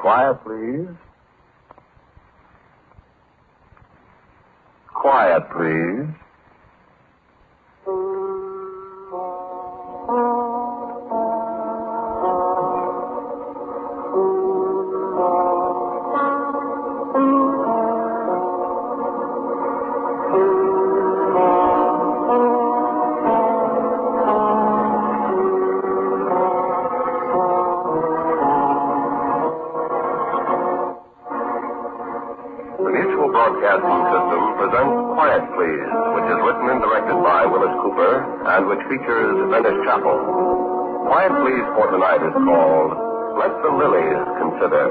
Quiet, please. Quiet, please. Broadcasting System presents Quiet Please, which is written and directed by Willis Cooper and which features Venice Chapel. Quiet Please for tonight is called Let the Lilies Consider.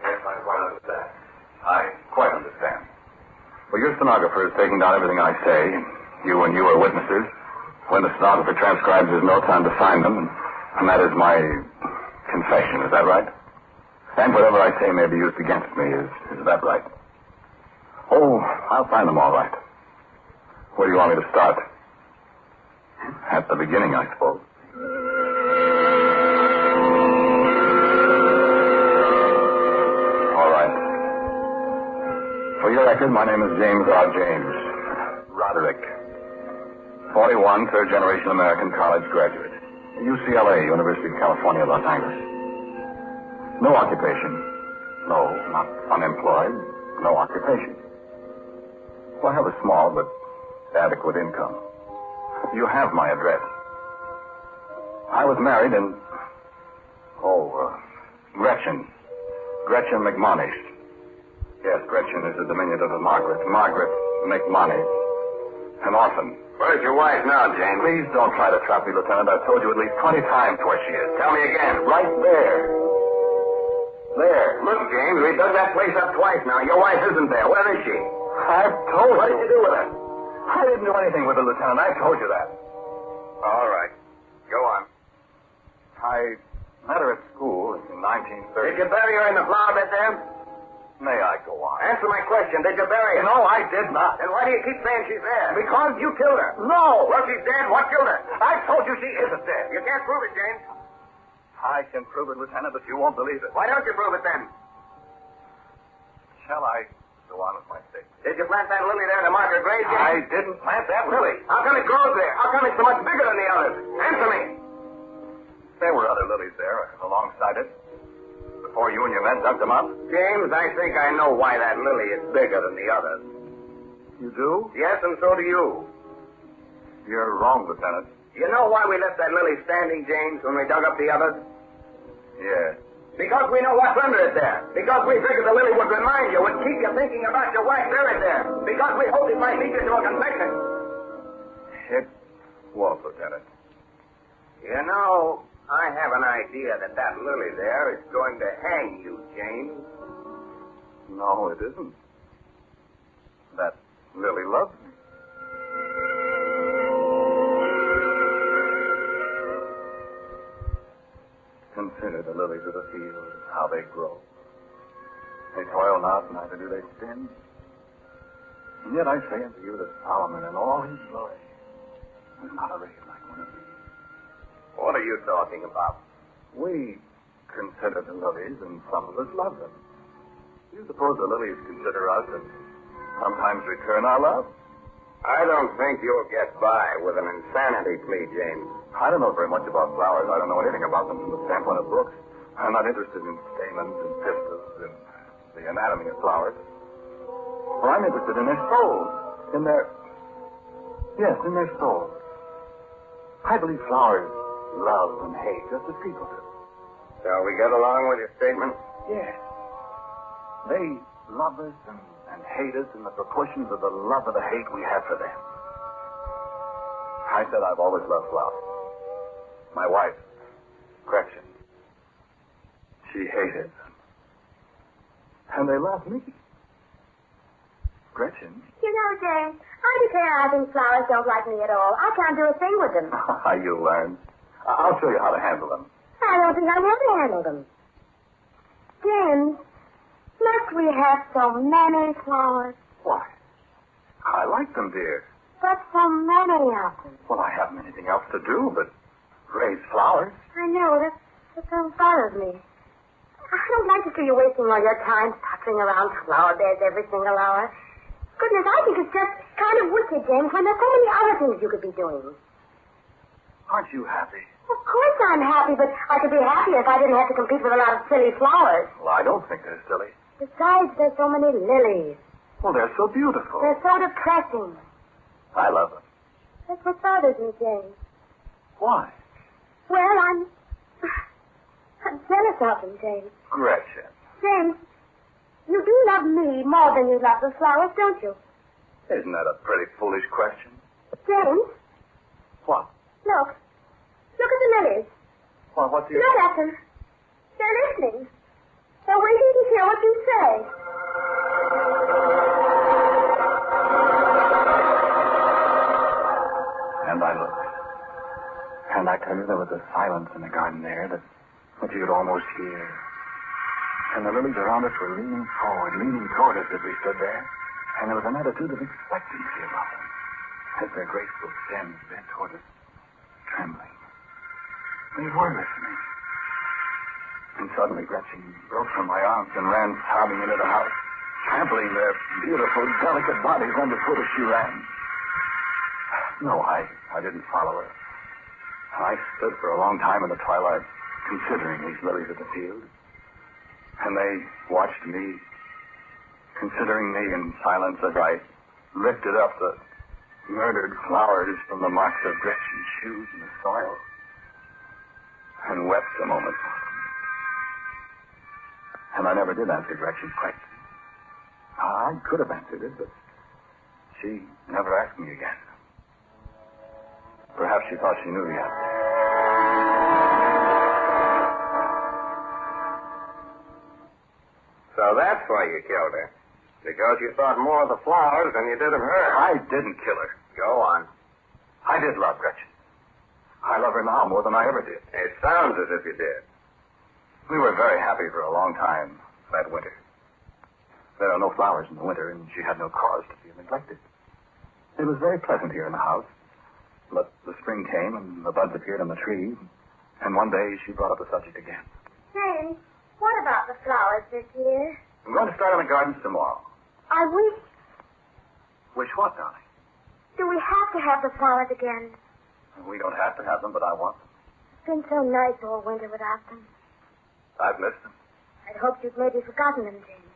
Yes, I quite understand. I quite understand. Well, your stenographer is taking down everything I say. You are witnesses. When the stenographer transcribes, there's no time to sign them. And that is my confession, is that right? And whatever I say may be used against me, is that right? Oh, I'll find them all right. Where do you want me to start? At the beginning, I suppose. All right. For your record, my name is James R. James. Roderick. 41, third-generation American college graduate. UCLA, University of California, Los Angeles. No occupation. No, not unemployed. No occupation. Well, I have a small but adequate income. You have my address. I was married in... Gretchen. Gretchen McMonish. Yes, Gretchen is a diminutive of Margaret. Margaret McMonish. An orphan. Where's your wife now, James? Please don't try to trap me, Lieutenant. I've told you at least 20 times where she is. Tell me again. Right there. There. Look, James, we dug that place up twice now. Your wife isn't there. Where is she? I've told you. What did you do with her? I didn't do anything with her, Lieutenant. I told you that. All right. Go on. I met her at school in 1930. Did you bury her in the flower bed there? May I go on? Answer my question. Did you bury her? No, I did not. Then why do you keep saying she's there? Because you killed her. No. Well, she's dead. What killed her? I told you she isn't dead. You can't prove it, James. I can prove it, Lieutenant, but you won't believe it. Why don't you prove it then? Shall I go on with my statement? Did you plant that lily there to mark her grave, James? I didn't plant that lily. How come it grows there? How come it's so much bigger than the others? Answer me. There were other lilies there alongside it. Before you and your men dug them up? James, I think I know why that lily is bigger than the others. You do? Yes, and so do you. You're wrong, Lieutenant. You know why we left that lily standing, James, when we dug up the others? Yes. Because we know what's under it there. Because we figured the lily would remind you, would keep you thinking about your wife buried there. Because we hoped it might lead you to a confession. It won't, Lieutenant. You know, I have an idea that lily there is going to hang you, James. No, it isn't. That lily loves me. Consider the lilies of the field, how they grow. They toil not, neither do they spin. And yet I say unto you that Solomon in all his glory was not arrayed like one of these. What are you talking about? We consider the lilies, and some of us love them. Do you suppose the lilies consider us and sometimes return our love? I don't think you'll get by with an insanity plea, James. I don't know very much about flowers. I don't know anything about them from the standpoint of books. I'm not interested in stamens and pistils and the anatomy of flowers. Well, I'm interested in their souls. In their souls. I believe flowers love and hate just as people do. Shall we get along with your statement? Yes. They love us and hate us in the proportions of the love or the hate we have for them. I said I've always loved flowers. My wife, Gretchen, she hated them. And they love me. Gretchen? You know, James, I declare I think flowers don't like me at all. I can't do a thing with them. You learn. I'll show you how to handle them. I don't think I'll ever handle them. James, must we have so many flowers? Why? I like them, dear. But so many of them. Well, I haven't anything else to do but raise flowers. I know. That don't bother me. I don't like to see you wasting all your time tottering around flower beds every single hour. Goodness, I think it's just kind of wicked, James, when there's so many other things you could be doing. Aren't you happy? Of course I'm happy, but I could be happy if I didn't have to compete with a lot of silly flowers. Well, I don't think they're silly. Besides, there's so many lilies. Well, they're so beautiful. They're so depressing. I love them. That's what bothers me, James. Why? Well, I'm jealous of them, James. Gretchen. James, you do love me more than you love the flowers, don't you? Isn't that a pretty foolish question? James, What? look. Look at the lilies. Well, what's the... Look at them. They're listening. They're waiting to hear what you say. And I looked. And I tell you, there was a silence in the garden there that you could almost hear. And the lilies around us were leaning toward us as we stood there. And there was an attitude of expectancy about them, as their graceful stems bent toward us, trembling. They were listening. And suddenly Gretchen broke from my arms and ran sobbing into the house, trampling their beautiful, delicate bodies underfoot as she ran. No, I didn't follow her. I stood for a long time in the twilight, considering these lilies of the field. And they watched me, considering me in silence as I lifted up the murdered flowers from the marks of Gretchen's shoes in the soil, and wept a moment. And I never did answer Gretchen's question. I could have answered it, but she never asked me again. Perhaps she thought she knew the answer. So that's why you killed her. Because you thought more of the flowers than you did of her. I didn't kill her. Go on. I did love Gretchen. I love her now more than I ever did. It sounds as if you did. We were very happy for a long time that winter. There are no flowers in the winter, and she had no cause to feel neglected. It was very pleasant here in the house. But the spring came, and the buds appeared on the trees, and one day she brought up the subject again. James, what about the flowers this year? I'm going to start on the gardens tomorrow. I wish... Wish what, darling? Do we have to have the flowers again? We don't have to have them, but I want them. It's been so nice all winter without them. I've missed them. I'd hoped you'd maybe forgotten them, James.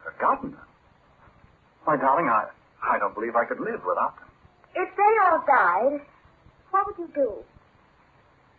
Forgotten them? Why, darling, I don't believe I could live without them. If they all died, what would you do?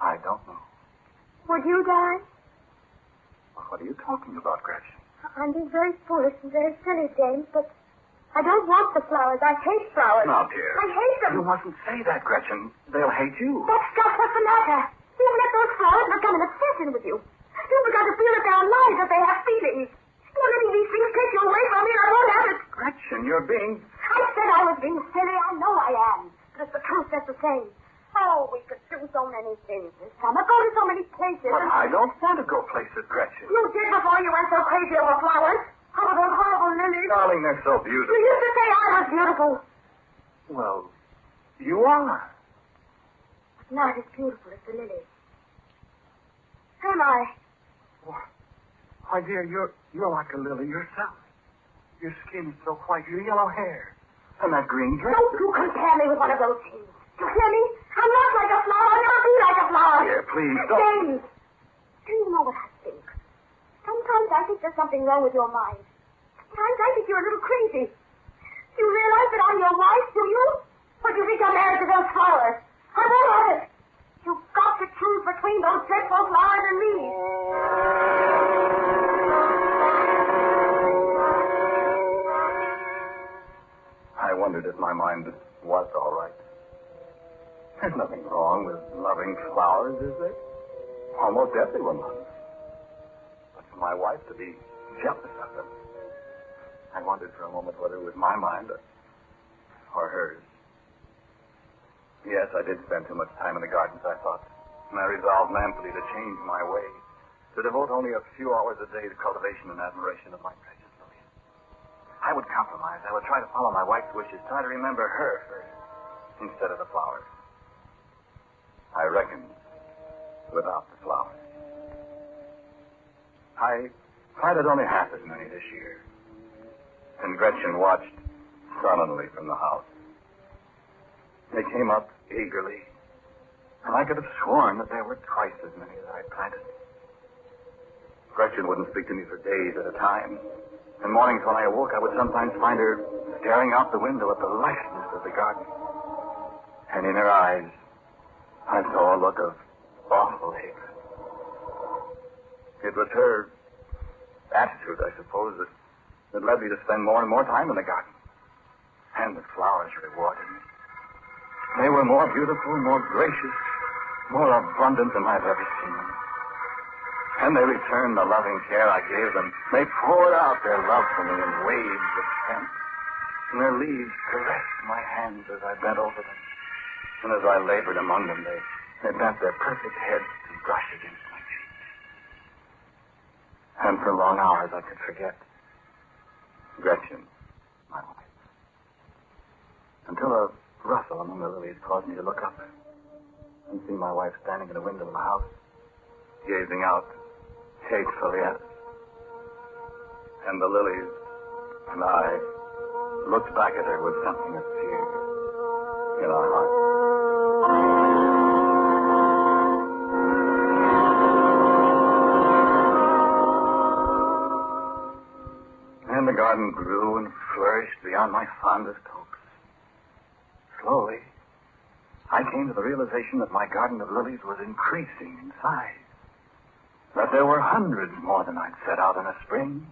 I don't know. Would you die? What are you talking about, Gretchen? I'm being very foolish and very silly, James, but I don't want the flowers. I hate flowers. Now, dear. I hate them. You mustn't say that, Gretchen. They'll hate you. That's just what's the matter. You've let those flowers become an obsession with you. You've begun to feel that they're alive, that they have feelings. You're letting these things take you away from me, and I won't have it. Gretchen, you're being... I said I was being silly. I know I am. But it's the truth just the same. Oh, we could do so many things this summer. Go to so many places. But I don't want to go places, Gretchen. You did before you went so crazy over flowers. Over those horrible lilies. Darling, they're so beautiful. You used to say I was beautiful. Well, you are. But not as beautiful as the lilies. Am I? Why, dear, you're like a lily yourself. Your skin is so white, your yellow hair, and that green dress. Don't you compare me with one of those things. You hear me? I'm not like a flower. I'll never be like a flower. Dear, please, don't... James, do you know what I think? Sometimes I think there's something wrong with your mind. Sometimes I think you're a little crazy. Do you realize that I'm your wife, do you? Or do you think I'm married to those flowers? I won't have it. You've got to choose between those dreadful flowers and me. I wondered if my mind was all right. There's nothing wrong with loving flowers, is there? Almost everyone loves them. But for my wife to be jealous of them, I wondered for a moment whether it was my mind or hers. Yes, I did spend too much time in the gardens, I thought. And I resolved manfully to change my way, to devote only a few hours a day to cultivation and admiration of my precious lilies. I would compromise. I would try to follow my wife's wishes, try to remember her first instead of the flowers. I reckoned without the flowers. I planted only half as many this year, and Gretchen watched sullenly from the house. They came up eagerly, and I could have sworn that there were twice as many as I planted. Gretchen wouldn't speak to me for days at a time. And mornings when I awoke, I would sometimes find her staring out the window at the lushness of the garden. And in her eyes, I saw a look of awful hatred. It was her attitude, I suppose, that led me to spend more and more time in the garden. And the flowers rewarded me. They were more beautiful, more gracious, more abundant than I've ever seen them. And they returned the loving care I gave them. They poured out their love for me in waves of scent. And their leaves caressed my hands as I bent over them. And as I labored among them, they bent their perfect heads to brush against my cheek. And for long hours I could forget Gretchen, my wife. Until a rustle among the lilies caused me to look up and see my wife standing in the window of the house, gazing out hatefully at us. And the lilies and I looked back at her with something of fear in our hearts. And the garden grew and flourished beyond my fondest hopes. Slowly, I came to the realization that my garden of lilies was increasing in size. That there were hundreds more than I'd set out in the spring.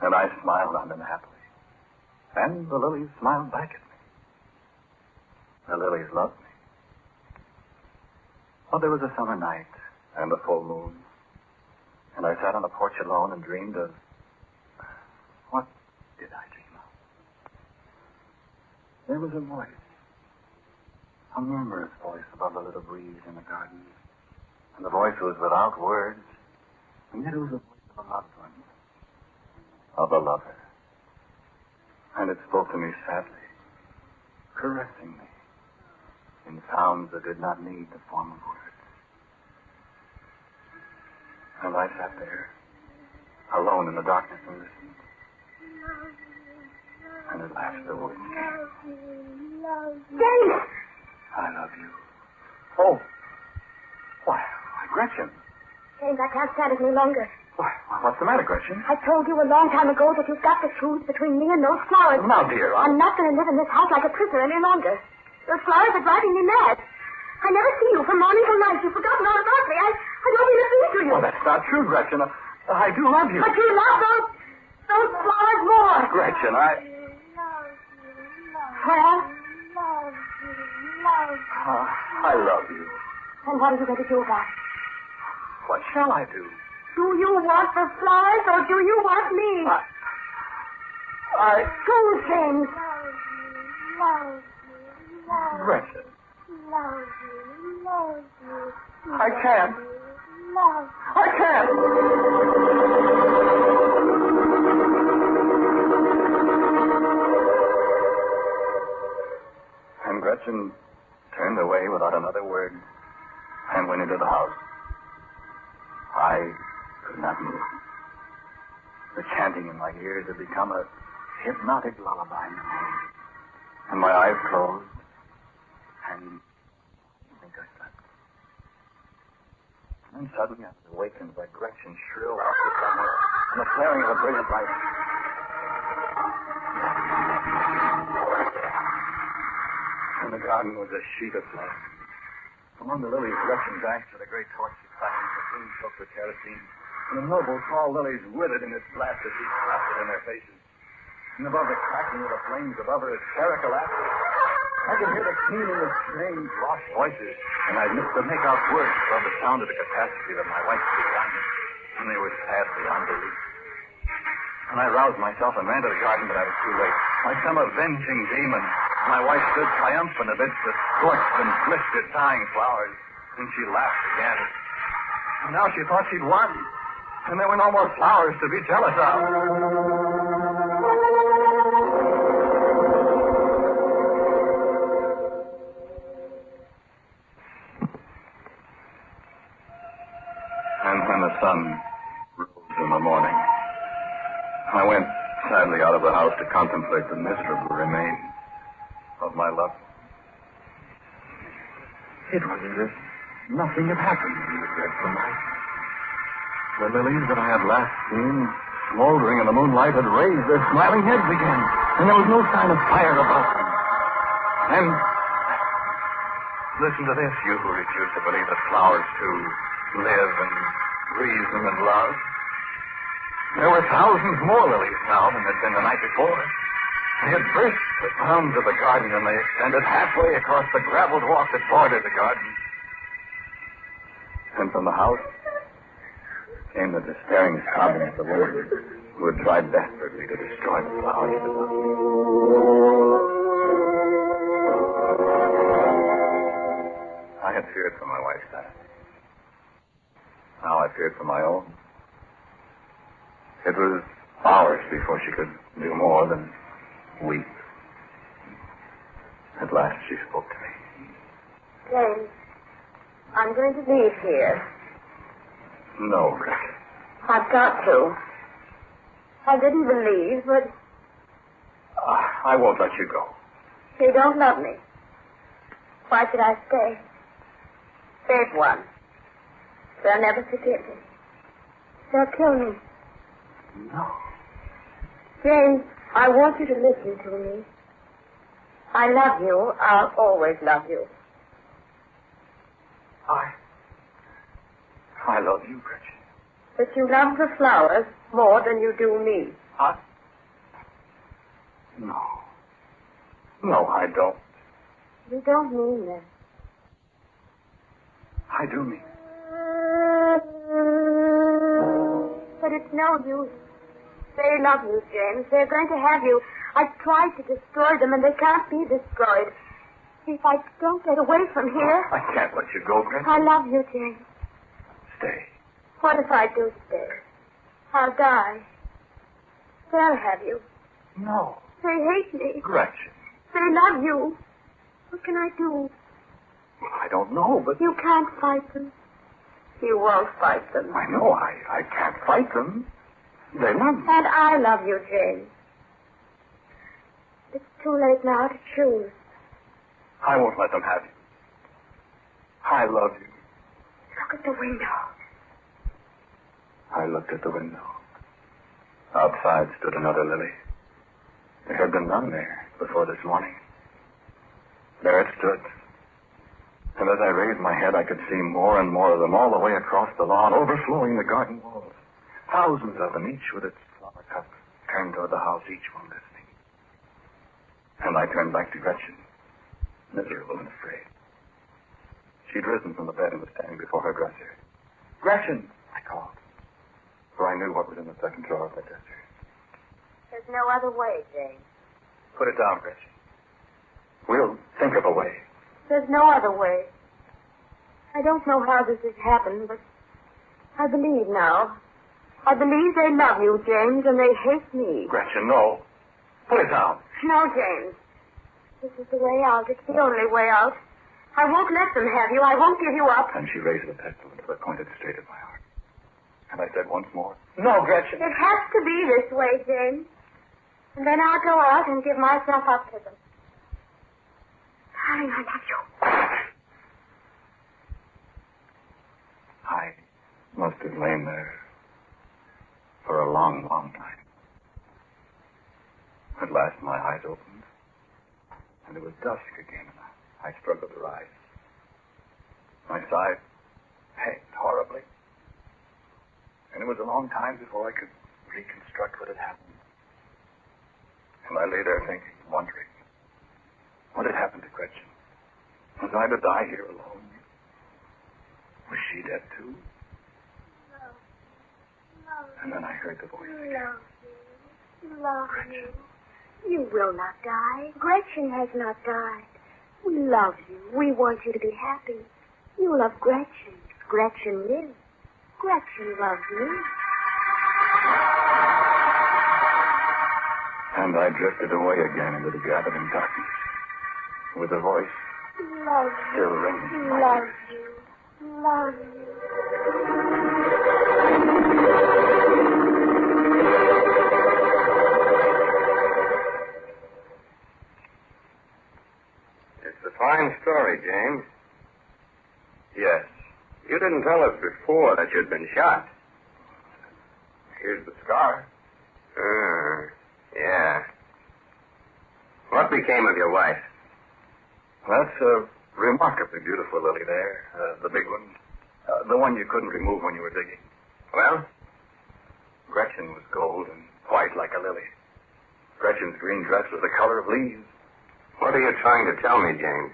And I smiled on them happily. And the lilies smiled back at me. The lilies loved me. Well, there was a summer night and a full moon. And I sat on the porch alone and dreamed of... What did I dream of? There was a voice. A murmurous voice above the little breeze in the garden. And the voice was without words, and yet it was the voice of a loved one, of a lover. And it spoke to me sadly, caressing me, in sounds that did not need the form of words. And I sat there, alone in the darkness, and listened. And at last the words came. James! I love you. Oh. Why, Gretchen. James, I can't stand it any longer. What's the matter, Gretchen? I told you a long time ago that you've got to choose between me and those flowers. Now, dear, I'm not going to live in this house like a prisoner any longer. Those flowers are driving me mad. I never see you from morning till night. You've forgotten all about me. I don't mean a thing to you. Well, that's not true, Gretchen. I do love you. But you love those flowers more. Gretchen, Love you. Well? I love you. And what are you going to do about it? What shall I do? Do you want the flowers or do you want me? Choose, James. Gretchen. I can't. I can't. And Gretchen turned away without another word and went into the house. I could not move. The chanting in my ears had become a hypnotic lullaby now. And my eyes closed, and I think I slept. And then suddenly I was awakened by Gretchen's shrill laughter somewhere and the flaring of a brilliant light. And the garden was a sheet of flame. Among the lilies, Gretchen danced with a great torch she fastened to green soaked with kerosene. And the noble tall lilies withered in its blast as she clapped it in their faces. And above the crackling of the flames above her hysterical laughter, I could hear the keening of strange, lost voices, and I missed to make out words above the sound of the catastrophe that my wife had begun. And they were sad beyond belief. And I roused myself and ran to the garden, but I was too late. Like some avenging demon, my wife stood triumphant amidst the scorched and blistered, dying flowers. And she laughed again. And now she thought she'd won. And there were no more flowers to be jealous of. sun rose in the morning. I went sadly out of the house to contemplate the miserable remains of my love. It was as if nothing had happened in the dreadful night. The lilies that I had last seen, smoldering in the moonlight, had raised their smiling heads again, and there was no sign of fire about them. And listen to this, you who refuse to believe that flowers, too, live and reason and love. There were thousands more lilies now than had been the night before. They had burst the bounds of the garden, and they extended halfway across the graveled walk that bordered the garden. And from the house came the despairing sobbing of the woman who had tried desperately to destroy the flowers that loved me. I had feared for my wife's death. Now I feared for my own. It was hours before she could do more than weep. At last she spoke to me. James, I'm going to leave here. No, Rick. I've got to. I didn't believe, but I won't let you go. you don't love me. Why should I stay? Save one. They'll never forgive me. They'll kill me. No. James, I want you to listen to me. I love you. I'll always love you. I love you, Gretchen. But you love the flowers more than you do me. No. No, I don't. You don't mean that. I do mean. But it's no use. They love you, James. They're going to have you. I've tried to destroy them, and they can't be destroyed. If I don't get away from here... I can't let you go, Gretchen. I love you, James. Stay. What if I do stay? I'll die. They'll have you. No. They hate me. Gretchen. They love you. What can I do? I don't know, but... You can't fight them. You won't fight them. I know I can't fight them. They love me. And I love you, James. It's too late now to choose. I won't let them have you. I love you. Look at the window. I looked at the window. Outside stood another lily. There had been none there before this morning. There it stood. And as I raised my head, I could see more and more of them all the way across the lawn, overflowing the garden walls. Thousands of them, each with its flower cup, turned toward the house, each one listening. And I turned back to Gretchen, miserable and afraid. She'd risen from the bed and was standing before her dresser. Gretchen, I called, for I knew what was in the second drawer of the dresser. There's no other way, James. Put it down, Gretchen. We'll think of a way. There's no other way. I don't know how this has happened, but I believe now. I believe they love you, James, and they hate me. Gretchen, no. Put it down. No, James. This is the way out. It's the only way out. I won't let them have you. I won't give you up. And she raised the pistol until it pointed straight at my heart. And I said once more, no, Gretchen. It has to be this way, James. And then I'll go out and give myself up to them. Darling, I love you. I must have lain there for a long, long time. At last my eyes opened, and it was dusk again, and I struggled to rise. My side ached horribly, and it was a long time before I could reconstruct what had happened. And I lay there thinking, wondering, what had happened to Gretchen? Was I to die here alone? Was she dead too? No. And then I heard the voice again. Love you. You will not die. Gretchen has not died. We love you. We want you to be happy. You love Gretchen. Gretchen lives. Gretchen loves you. And I drifted away again into the gathering darkness, with the voice Love still ringing in my Love ears. you. Love you. a fine story, James. Yes. You didn't tell us before that you'd been shot. Here's the scar. Yeah. What became of your wife? That's a remarkably beautiful lily there. The big one. The one you couldn't remove when you were digging. Well? Gretchen was gold and white like a lily. Gretchen's green dress was the color of leaves. What are you trying to tell me, James?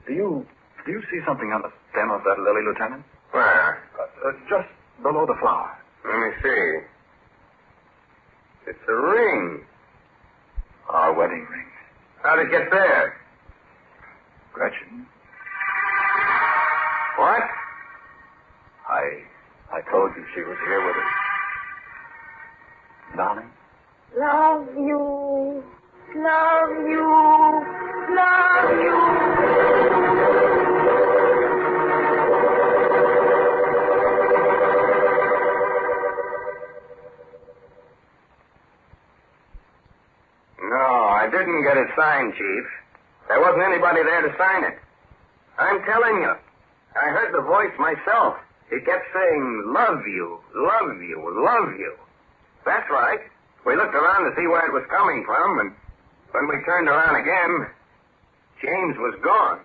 Do you see something on the stem of that lily, Lieutenant? Where? Just below the flower. Let me see. It's a ring. Our wedding ring. How'd it get there? Gretchen. What? I told you she was here with us. Darling? Love you. Love you. Love you. No, I didn't get it signed, Chief. There wasn't anybody there to sign it. I'm telling you. I heard the voice myself. He kept saying, love you, love you, love you. That's right. We looked around to see where it was coming from, and when we turned around again, James was gone.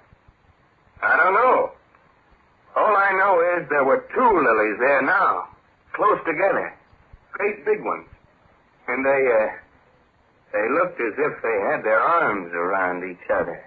I don't know. All I know is there were two lilies there now, close together. Great big ones. And they looked as if they had their arms around each other.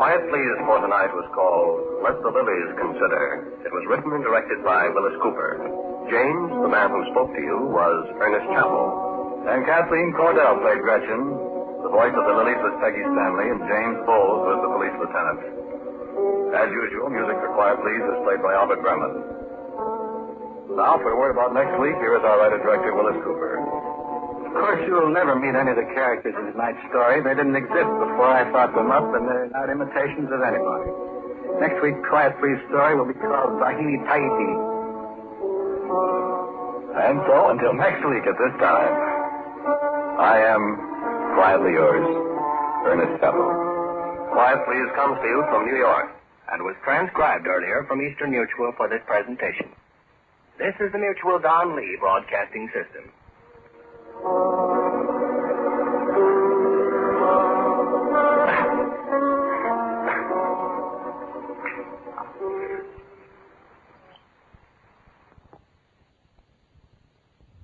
Quiet Please for Tonight was called Let the Lilies Consider. It was written and directed by Willis Cooper. James, the man who spoke to you, was Ernest Chappell. And Kathleen Cordell played Gretchen. The voice of the lilies was Peggy Stanley, and James Bowles was the police lieutenant. As usual, music for Quiet Please is played by Albert Bremen. Now, for a word about next week, here is our writer-director, Willis Cooper. Of course, you'll never meet any of the characters in tonight's story. They didn't exist before I thought them up, and they're not imitations of anybody. Next week's Quiet Please story will be called Tahiti Tahiti. And so, until next week at this time, I am quietly yours, Ernest Chappell. Quiet Please comes to you from New York. And was transcribed earlier from Eastern Mutual for this presentation. This is the Mutual Don Lee Broadcasting System.